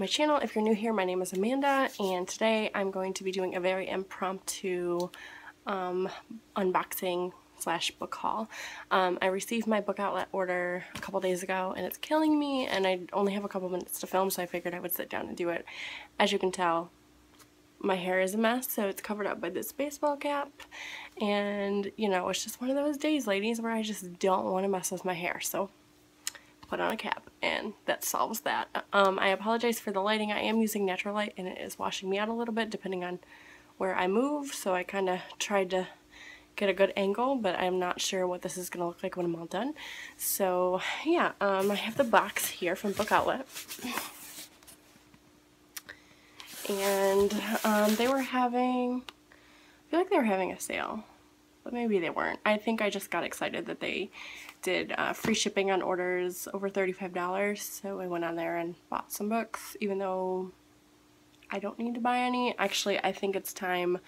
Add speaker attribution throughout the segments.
Speaker 1: my channel. If you're new here, my name is Amanda, and today I'm going to be doing a very impromptu unboxing slash book haul. I received my book outlet order a couple days ago and it's killing me, and I only have a couple minutes to film, so I figured I would sit down and do it. As you can tell, my hair is a mess, so it's covered up by this baseball cap, and you know, it's just one of those days, ladies, where I just don't want to mess with my hair, so put on a cap and that solves that. I apologize for the lighting. I am using natural light and it is washing me out a little bit depending on where I move, so I kind of tried to get a good angle, but I'm not sure what this is going to look like when I'm all done. So yeah, I have the box here from Book Outlet, and they were having, I feel like they were having a sale, but maybe they weren't. I think I just got excited that they did free shipping on orders over $35, so I went on there and bought some books, even though I don't need to buy any. Actually, I think it's time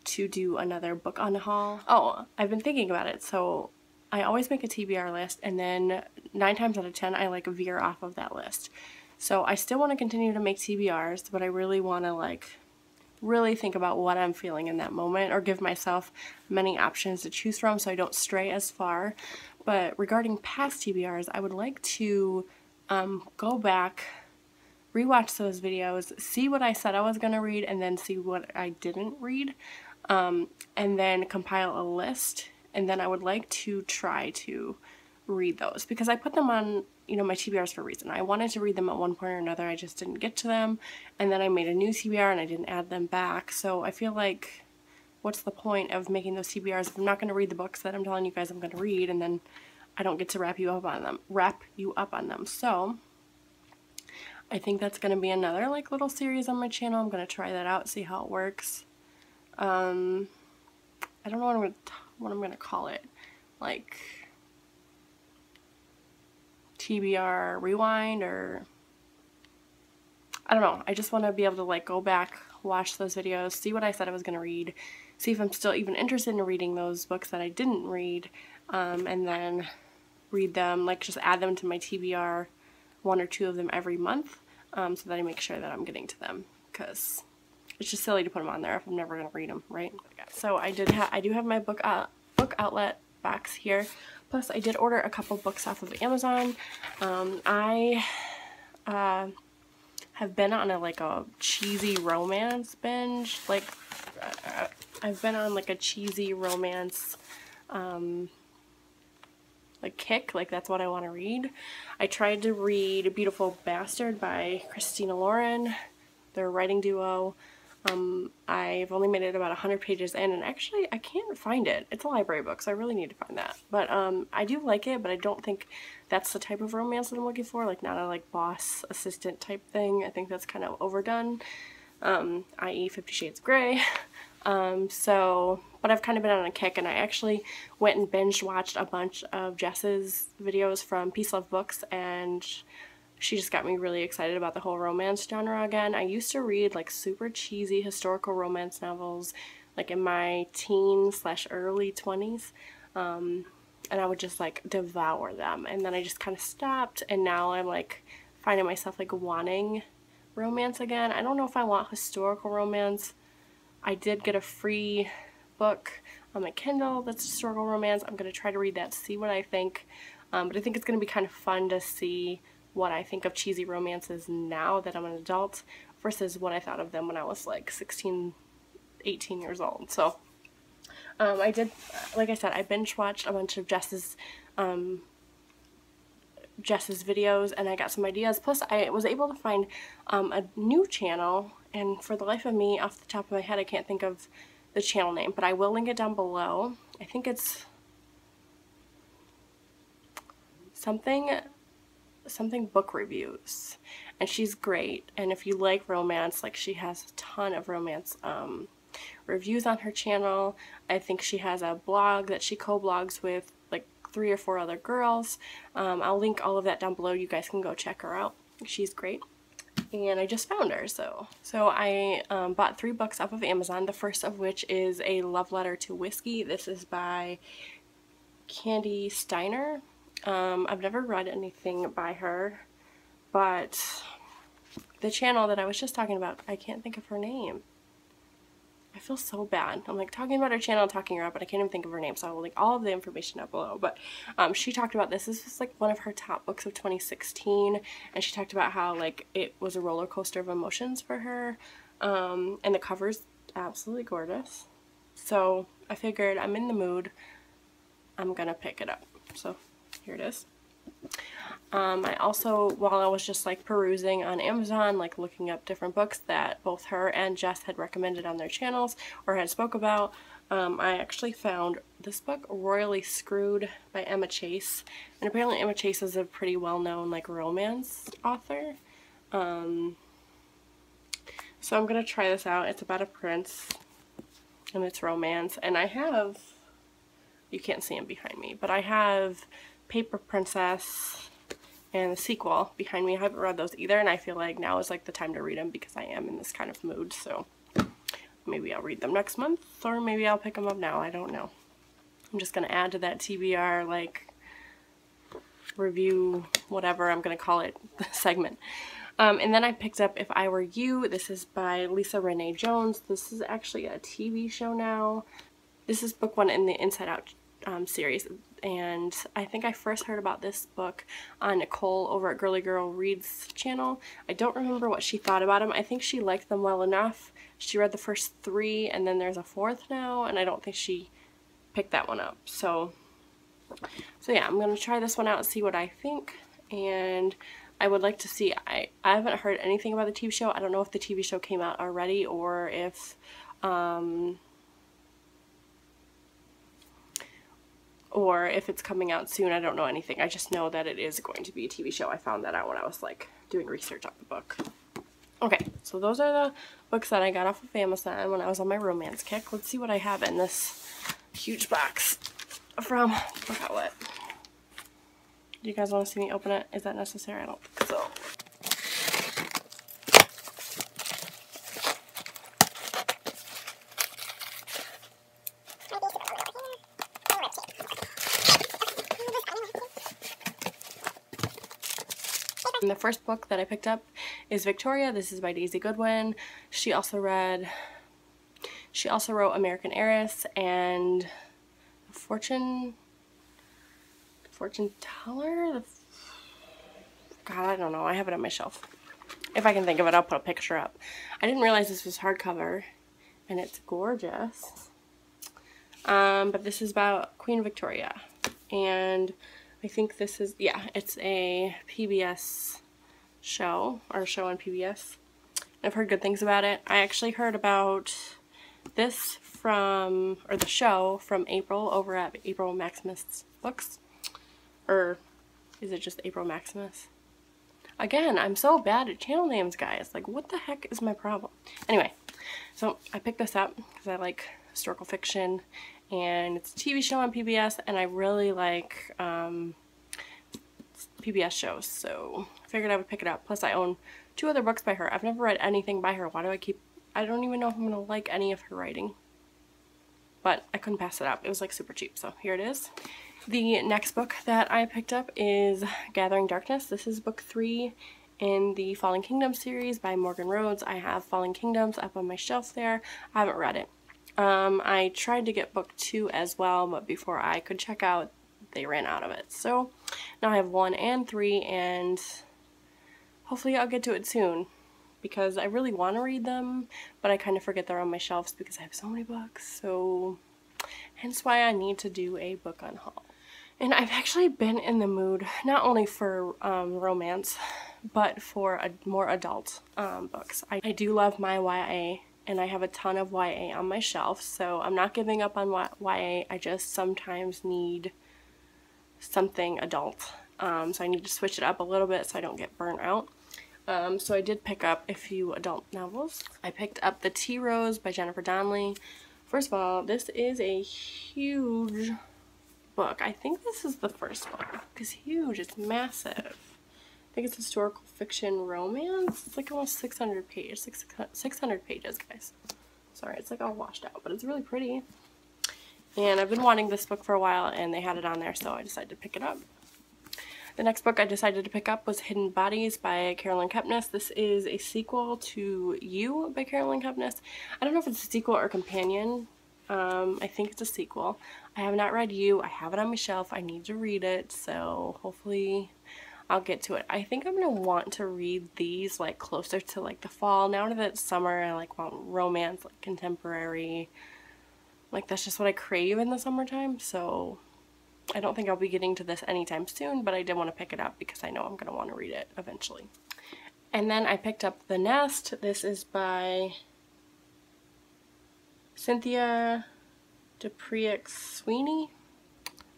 Speaker 1: to do another book on haul. Oh, I've been thinking about it. So I always make a TBR list, and then 9 times out of 10 I like veer off of that list. So I still want to continue to make TBRs, but I really want to like really think about what I'm feeling in that moment, or give myself many options to choose from so I don't stray as far. But regarding past TBRs, I would like to go back, rewatch those videos, see what I said I was going to read, and then see what I didn't read, and then compile a list. And then I would like to try to read those, because I put them on, you know, my TBRs for a reason. I wanted to read them at one point or another, I just didn't get to them, and then I made a new TBR and I didn't add them back. So I feel like, what's the point of making those TBRs if I'm not going to read the books that I'm telling you guys I'm going to read, and then I don't get to wrap you up on them. So I think that's going to be another like little series on my channel. I'm going to try that out, see how it works. I don't know what I'm going to call it, like TBR rewind, or I don't know. I just want to be able to like go back, watch those videos, see what I said I was going to read, see if I'm still even interested in reading those books that I didn't read, and then read them, like just add them to my TBR, 1 or 2 of them every month, so that I make sure that I'm getting to them, because it's just silly to put them on there if I'm never going to read them, right? So I do have my book outlet box here. Plus I did order a couple books off of Amazon. I have been on a cheesy romance binge. Like I've been on like a cheesy romance like kick, like that's what I want to read. I tried to read Beautiful Bastard by Christina Lauren, their writing duo. I've only made it about 100 pages in, and actually I can't find it. It's a library book, so I really need to find that. But I do like it, but I don't think that's the type of romance that I'm looking for, like not a like boss assistant type thing. I think that's kind of overdone, i.e. 50 Shades of Grey. But I've kind of been on a kick, and I actually went and binge watched a bunch of Jess's videos from Peace Love Books, and she just got me really excited about the whole romance genre again. I used to read like super cheesy historical romance novels like in my teen/early 20s, and I would just like devour them, and then I just kind of stopped, and now I'm like finding myself like wanting romance again. I don't know if I want historical romance. I did get a free book on my Kindle that's historical romance. I'm going to try to read that to see what I think, but I think it's going to be kind of fun to see what I think of cheesy romances now that I'm an adult versus what I thought of them when I was like 16, 18 years old. So I did, like I said, I binge watched a bunch of Jess's videos, and I got some ideas. Plus I was able to find a new channel, and for the life of me, off the top of my head, I can't think of the channel name, but I will link it down below. I think it's something book reviews, and she's great. And if you like romance, like she has a ton of romance reviews on her channel. I think she has a blog that she co-blogs with like 3 or 4 other girls. I'll link all of that down below. You guys can go check her out. She's great. And I just found her. So I bought 3 books off of Amazon, the first of which is A Love Letter to Whiskey. This is by Candy Steiner. I've never read anything by her, but the channel that I was just talking about, I can't think of her name. I feel so bad. I'm like talking about her channel, talking her up, but I can't even think of her name, so I will link all of the information up below. But she talked about this. This was like one of her top books of 2016, and she talked about how like it was a roller coaster of emotions for her, and the cover's absolutely gorgeous. So I figured I'm in the mood, I'm gonna pick it up. So here it is. I also, while I was just like perusing on Amazon, like looking up different books that both her and Jess had recommended on their channels or had spoke about, I actually found this book, Royally Screwed by Emma Chase. And apparently Emma Chase is a pretty well-known like romance author. So I'm gonna try this out. It's about a prince and it's romance. And I have, you can't see him behind me, but I have Paper Princess and the sequel behind me. I haven't read those either, and I feel like now is like the time to read them because I am in this kind of mood. So maybe I'll read them next month, or maybe I'll pick them up now. I don't know. I'm just gonna add to that TBR like review, whatever I'm gonna call it, segment. And then I picked up If I Were You. This is by Lisa Renee Jones. This is actually a TV show now. This is book 1 in the Inside Out series, and I think I first heard about this book on Nicole over at Girly Reads channel. I don't remember what she thought about them. I think she liked them well enough. She read the first 3 and then there's a 4th now, and I don't think she picked that one up. So yeah, I'm gonna try this one out and see what I think, and I would like to see, I haven't heard anything about the TV show. I don't know if the TV show came out already or if it's coming out soon. I don't know anything. I just know that it is going to be a TV show. I found that out when I was like doing research on the book. Okay, so those are the books that I got off of Amazon when I was on my romance kick. Let's see what I have in this huge box from Book Outlet. Do you guys want to see me open it? Is that necessary? I don't think so. And the first book that I picked up is Victoria. This is by Daisy Goodwin. She also wrote American Heiress and Fortune Teller? God, I don't know. I have it on my shelf. If I can think of it, I'll put a picture up. I didn't realize this was hardcover, and it's gorgeous. But this is about Queen Victoria, and I think this is, yeah, it's a PBS show, or a show on PBS. I've heard good things about it. I actually heard about this from, or the show from April over at April Maximus Books. Or is it just April Maximus? Again, I'm so bad at channel names, guys. Like, what the heck is my problem? Anyway, so I picked this up because I like historical fiction, and it's a TV show on PBS, and I really like PBS shows, so I figured I would pick it up. Plus, I own 2 other books by her. I've never read anything by her. Why do I keep... I don't even know if I'm going to like any of her writing. But I couldn't pass it up. It was like super cheap, so here it is. The next book that I picked up is Gathering Darkness. This is book 3 in the Fallen Kingdoms series by Morgan Rhodes. I have Fallen Kingdoms up on my shelf there. I haven't read it. I tried to get book 2 as well, but before I could check out, they ran out of it. So now I have 1 and 3, and hopefully I'll get to it soon, because I really want to read them, but I kind of forget they're on my shelves because I have so many books. So hence why I need to do a book unhaul. And I've actually been in the mood not only for romance, but for more adult books. I do love my YA, and I have a ton of YA on my shelf, so I'm not giving up on YA. I just sometimes need something adult. So I need to switch it up a little bit so I don't get burnt out. So I did pick up a few adult novels. I picked up The Tea Rose by Jennifer Donnelly. First of all, this is a huge book. I think this is the first one. It's huge. It's massive. I think it's historical fiction romance. It's like almost 600 pages. 600 pages, guys. Sorry, it's like all washed out, but it's really pretty. And I've been wanting this book for a while, and they had it on there, so I decided to pick it up. The next book I decided to pick up was Hidden Bodies by Carolyn Kepnes. This is a sequel to You by Carolyn Kepnes. I don't know if it's a sequel or companion. I think it's a sequel. I have not read You. I have it on my shelf. I need to read it, so hopefully I'll get to it. I think I'm going to want to read these like closer to like the fall. Now that it's summer, I like want romance, like contemporary. Like that's just what I crave in the summertime, so I don't think I'll be getting to this anytime soon, but I did want to pick it up because I know I'm going to want to read it eventually. And then I picked up The Nest. This is by Cynthia Dupreux-Sweeney.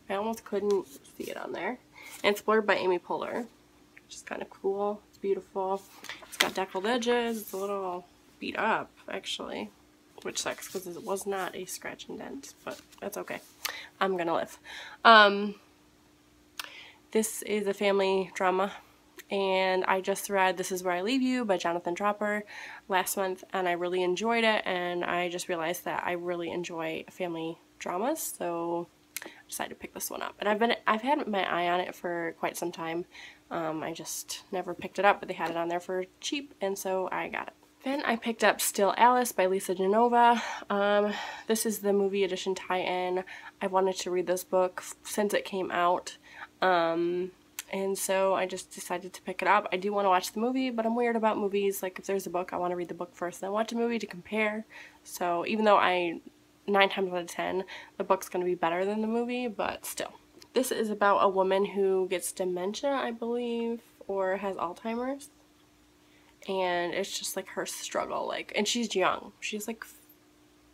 Speaker 1: I almost couldn't see it on there. And it's blurred by Amy Poehler, which is kind of cool. It's beautiful. It's got deckled edges. It's a little beat up, actually, which sucks because it was not a scratch and dent, but that's okay. I'm gonna live. This is a family drama, and I just read This Is Where I Leave You by Jonathan Dropper last month, and I really enjoyed it, and I just realized that I really enjoy family dramas, so I decided to pick this one up. And I've had my eye on it for quite some time. I just never picked it up, but they had it on there for cheap, and so I got it. Then I picked up Still Alice by Lisa Genova. This is the movie edition tie-in. I wanted to read this book since it came out, and so I just decided to pick it up. I do want to watch the movie, but I'm weird about movies. Like, if there's a book, I want to read the book first, then watch a movie to compare. So even though 9 times out of 10, the book's going to be better than the movie, but still. This is about a woman who gets dementia, I believe, or has Alzheimer's. And it's just like her struggle, like, and she's young. She's like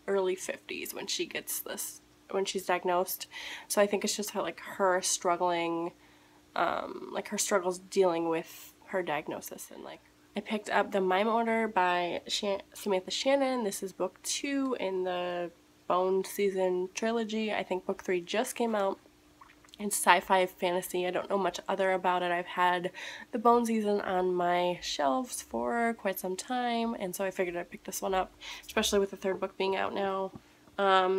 Speaker 1: early 50s when she gets this, when she's diagnosed. So I think it's just her struggling, like her struggles dealing with her diagnosis. And like, I picked up The Mime Order by Samantha Shannon. This is book 2 in the Bone season trilogy. I think book 3 just came out. It's sci-fi fantasy. I don't know much other about it. I've had the Bone season on my shelves for quite some time, and so I figured I'd pick this one up, especially with the 3rd book being out now.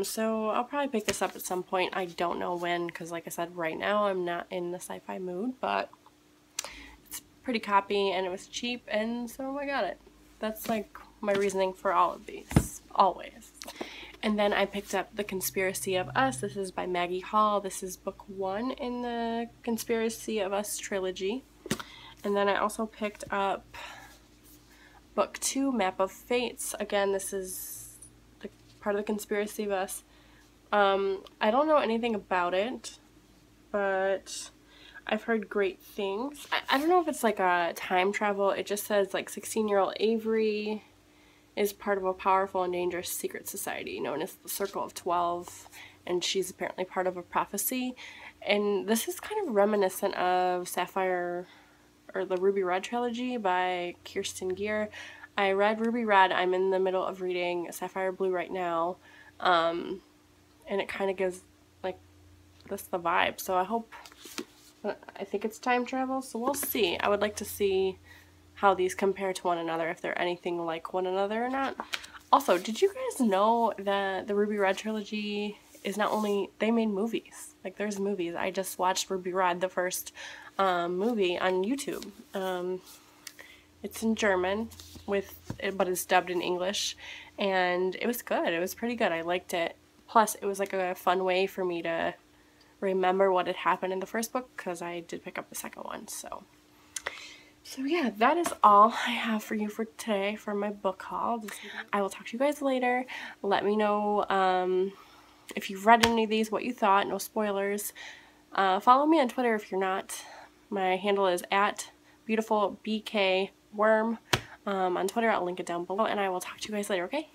Speaker 1: So I'll probably pick this up at some point. I don't know when, because like I said, right now I'm not in the sci-fi mood, but it's a pretty copy and it was cheap, and so I got it. That's like my reasoning for all of these, always. And then I picked up The Conspiracy of Us. This is by Maggie Hall. This is book 1 in the Conspiracy of Us trilogy. And then I also picked up book 2, Map of Fates. Again, this is part of The Conspiracy of Us. I don't know anything about it, but I've heard great things. I don't know if it's like a time travel. It just says like 16-year-old Avery is part of a powerful and dangerous secret society known as the Circle of 12, and she's apparently part of a prophecy. And this is kind of reminiscent of Sapphire, or the Ruby Red trilogy by Kirsten Gier. I read Ruby Red. I'm in the middle of reading Sapphire Blue right now, and it kind of gives like this the vibe. So I think it's time travel, so we'll see. I would like to see how these compare to one another, if they're anything like one another or not. Also, did you guys know that the Ruby Red trilogy is not only, they made movies. Like, there's movies. I just watched Ruby Red, the first movie, on YouTube. It's in German, but it's dubbed in English, and it was good. It was pretty good. I liked it. Plus, it was like a fun way for me to remember what had happened in the first book, because I did pick up the second one, so yeah, that is all I have for you for today for my book haul. I will talk to you guys later. Let me know if you've read any of these, what you thought, no spoilers. Follow me on Twitter if you're not. My handle is @beautifulbookworm on Twitter. I'll link it down below, and I will talk to you guys later, okay?